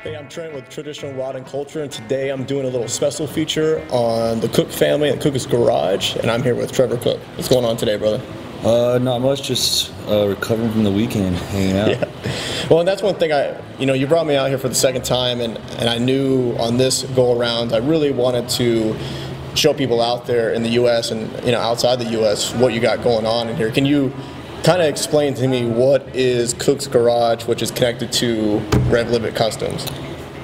Hey, I'm Trent with Traditional Rod and Kulture, and today I'm doing a little special feature on the Cook family at Cook's Garage, and I'm here with Trevor Cook. What's going on today, brother? Not much, just recovering from the weekend, hanging out. Yeah. Well, and that's one thing you brought me out here for the second time, and I knew on this go around I really wanted to show people out there in the U.S. and outside the U.S. what you got going on in here. Can you kind of explain to me what is Cook's Garage, which is connected to Rev Libet Customs?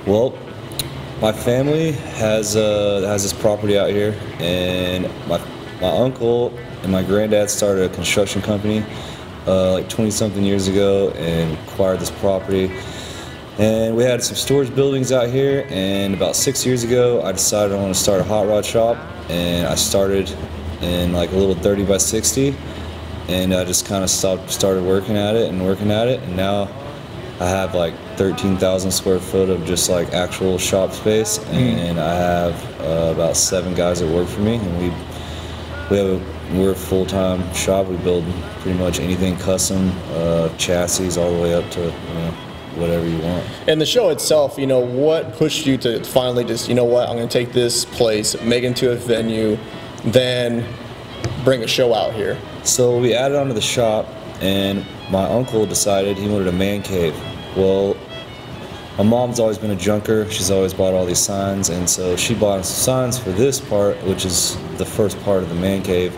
Well, my family has this property out here, and my uncle and my granddad started a construction company like 20-something years ago and acquired this property. And we had some storage buildings out here, and about 6 years ago I decided I want to start a hot rod shop, and I started in like a little 30 by 60, and I just kind of started working at it, and now I have like 13,000 square foot of just like actual shop space, and I have about 7 guys that work for me, and we're a full-time shop. We build pretty much anything custom, chassis all the way up to whatever you want. And the show itself, what pushed you to finally just, I'm going to take this place, make it into a venue, then bring a show out here? So we added onto the shop, and my uncle decided he wanted a man cave. Well, my mom's always been a junker. She's always bought all these signs, and so she bought some signs for this part, which is the first part of the man cave,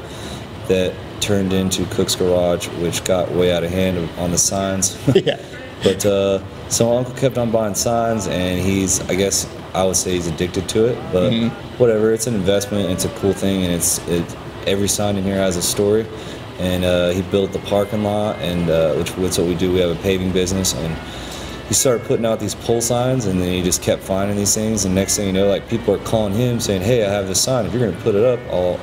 that turned into Cook's Garage, which got way out of hand on the signs. Yeah. But so my uncle kept on buying signs, and I guess I would say he's addicted to it, but whatever. It's an investment. It's a cool thing, and every sign in here has a story. And he built the parking lot, and that's what we do. We have a paving business, and he started putting out these pole signs, and then he just kept finding these things. And next thing you know, like, people are calling him saying, "Hey, I have this sign. If you're going to put it up, I'll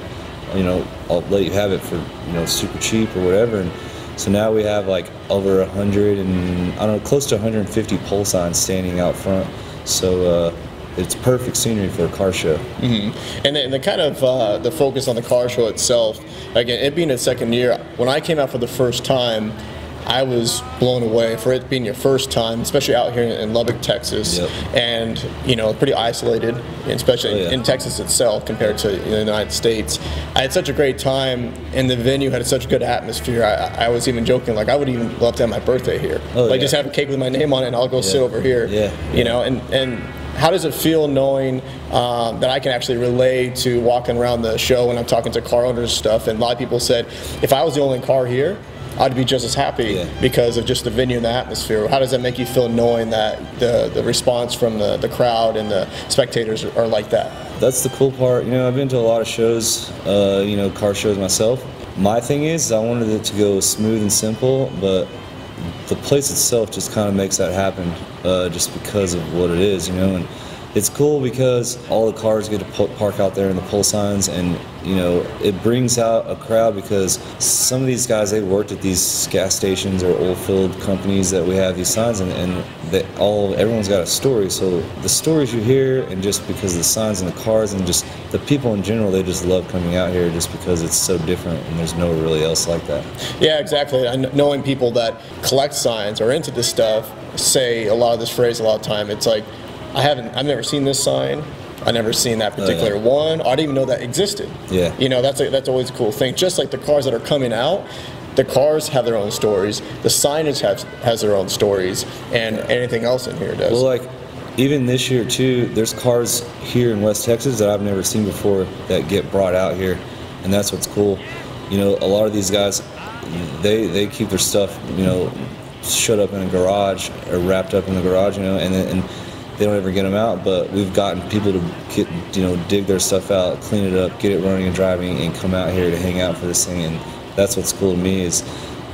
let you have it for super cheap or whatever." And so now we have like over 100 and close to 150 pole signs standing out front. So it's perfect scenery for a car show. And the kind of the focus on the car show itself, again, it being its second year, when I came out for the first time, I was blown away for it being your first time, especially out here in Lubbock, Texas. Yep. And pretty isolated, especially in Texas itself compared to the United States. I had such a great time, and the venue had such a good atmosphere. I was even joking, like, I would even love to have my birthday here. Just have a cake with my name on it, and I'll go sit over here. And how does it feel knowing that I can actually relate to walking around the show when I'm talking to car owners and stuff? And a lot of people said, if I was the only car here, I'd be just as happy because of just the venue and the atmosphere. How does that make you feel knowing that the response from the crowd and the spectators are like that? That's the cool part. I've been to a lot of shows, car shows myself. My thing is, I wanted it to go smooth and simple, but the place itself just kind of makes that happen, just because of what it is, and it's cool because all the cars get to park out there in the pole signs, and it brings out a crowd because some of these guys, they worked at these gas stations or oil field companies that we have these signs, and everyone's got a story. So the stories you hear, and just because of the signs and the cars and just the people in general, they just love coming out here just because it's so different, and there's nowhere really else like that. Yeah, exactly. Knowing people that collect signs or into this stuff say a lot of this phrase a lot of time. It's like, I've never seen this sign. I've never seen that particular one. I didn't even know that existed. Yeah. That's always a cool thing. Just like the cars that are coming out, the cars have their own stories. The signage has their own stories, and anything else in here does. Well, like, even this year too, there's cars here in West Texas that I've never seen before that get brought out here, and that's what's cool. A lot of these guys, they keep their stuff, shut up in a garage or wrapped up in the garage, and they don't ever get them out. But we've gotten people to dig their stuff out, clean it up, get it running and driving, and come out here to hang out for this thing. And that's what's cool to me, is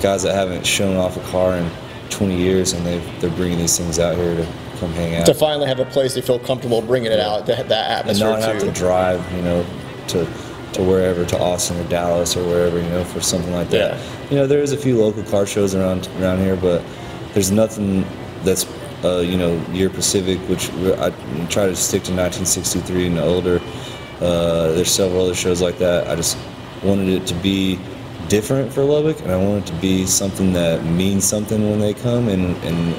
guys that haven't shown off a car in 20 years, and they're bringing these things out here to come hang out. To finally have a place they feel comfortable bringing it out, that atmosphere, and not have to drive, to wherever, to Austin or Dallas or wherever, for something like that. There is a few local car shows around here, but there's nothing that's year Pacific, which I try to stick to 1963 and older. There's several other shows like that. I just wanted it to be different for Lubbock, and I want it to be something that means something when they come, and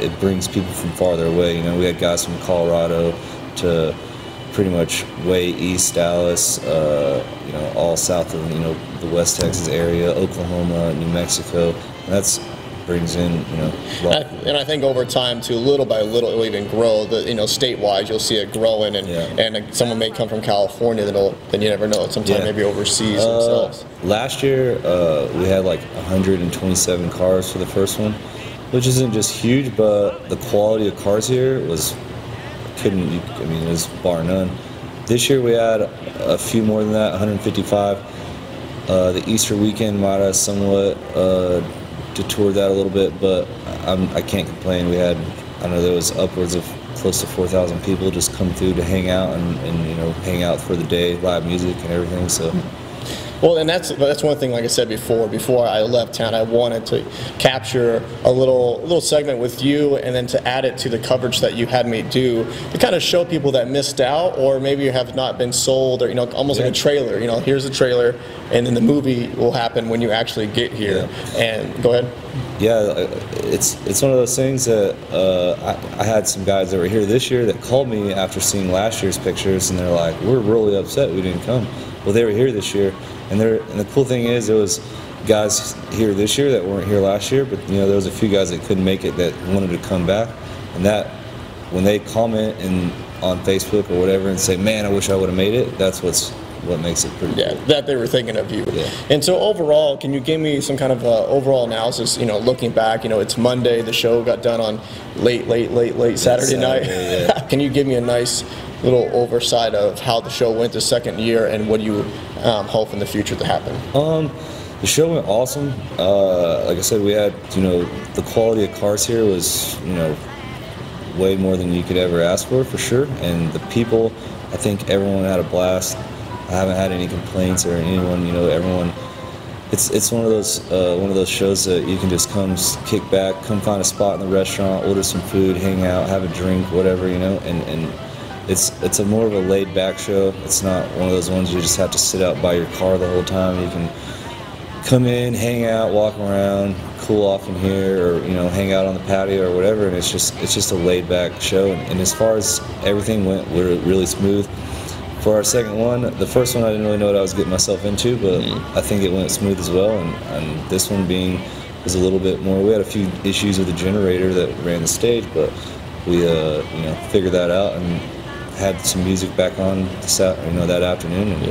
it brings people from farther away. You know, we had guys from Colorado to pretty much way east Dallas, you know, all south of, you know, the West Texas area, Oklahoma, New Mexico. And that's brings in, you know, and I think over time too, little by little, it'll even grow. You know, statewide, you'll see it growing, and someone may come from California then you never know. Sometime maybe overseas themselves. Last year, we had like 127 cars for the first one, which isn't just huge, but the quality of cars here was I mean, it was bar none. This year we had a few more than that, 155. The Easter weekend might have somewhat detoured that a little bit, but I can't complain. We had, I know there was upwards of close to 4,000 people just come through to hang out and you know, hang out for the day, live music and everything. So. Well, and that's one thing. Like I said before I left town, I wanted to capture a little segment with you, and then to add it to the coverage that you had me do to kind of show people that missed out, or maybe have not been sold, or, you know, almost like a trailer. You know, here's a trailer, and then the movie will happen when you actually get here. And go ahead. Yeah, it's one of those things that I had some guys that were here this year that called me after seeing last year's pictures, and they're like, "We're really upset we didn't come." Well, they were here this year. And the cool thing is, there was guys here this year that weren't here last year, but you know, there was a few guys that couldn't make it that wanted to come back, and that when they comment on Facebook or whatever and say, "Man, I wish I would have made it," that's what makes it pretty cool. That they were thinking of you. Yeah. And so overall, can you give me some kind of overall analysis? You know, looking back, you know, it's Monday. The show got done on late Saturday night. Yeah. Can you give me a nice little oversight of how the show went the second year, and what do you hope in the future to happen? The show went awesome. Like I said, we had, you know, the quality of cars here was, you know, way more than you could ever ask for sure. And the people, I think everyone had a blast. I haven't had any complaints or anyone, you know, everyone. It's one of those shows that you can just come kick back, come find a spot in the restaurant, order some food, hang out, have a drink, whatever, you know, and it's a more of a laid back show. It's not one of those ones you just have to sit out by your car the whole time. You can come in, hang out, walk around, cool off in here, or, you know, hang out on the patio or whatever, and it's just a laid back show. And as far as everything went, really smooth. For our second one, the first one I didn't really know what I was getting myself into, but I think it went smooth as well. And this one was a little bit more. We had a few issues with the generator that ran the stage, but we you know, figured that out and had some music back on that afternoon. And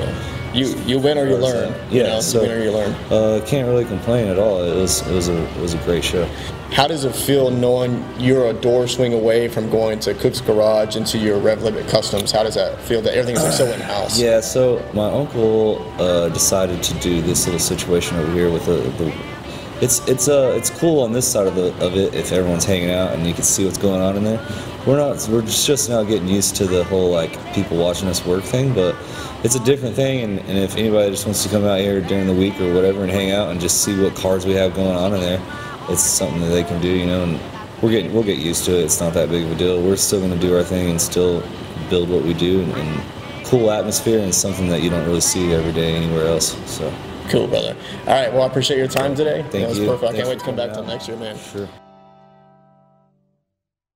you win or you learn. So you win or you learn. Can't really complain at all. It was a great show. How does it feel knowing you're a door swing away from going to Cook's Garage into your Rev Limit Customs? How does that feel that everything is like so in-house? Yeah, so my uncle decided to do this little situation over here with it's cool on this side of it if everyone's hanging out and you can see what's going on in there. We're just now getting used to the whole like people watching us work thing, but it's a different thing, and if anybody just wants to come out here during the week or whatever and hang out and just see what cars we have going on in there, it's something that they can do, you know, and we'll get used to it. It's not that big of a deal. We're still going to do our thing and still build what we do, and cool atmosphere, and something that you don't really see every day anywhere else. So cool, brother. All right, well, I appreciate your time today. Thank you. That was perfect. I can't wait to come back till next year, man. Sure.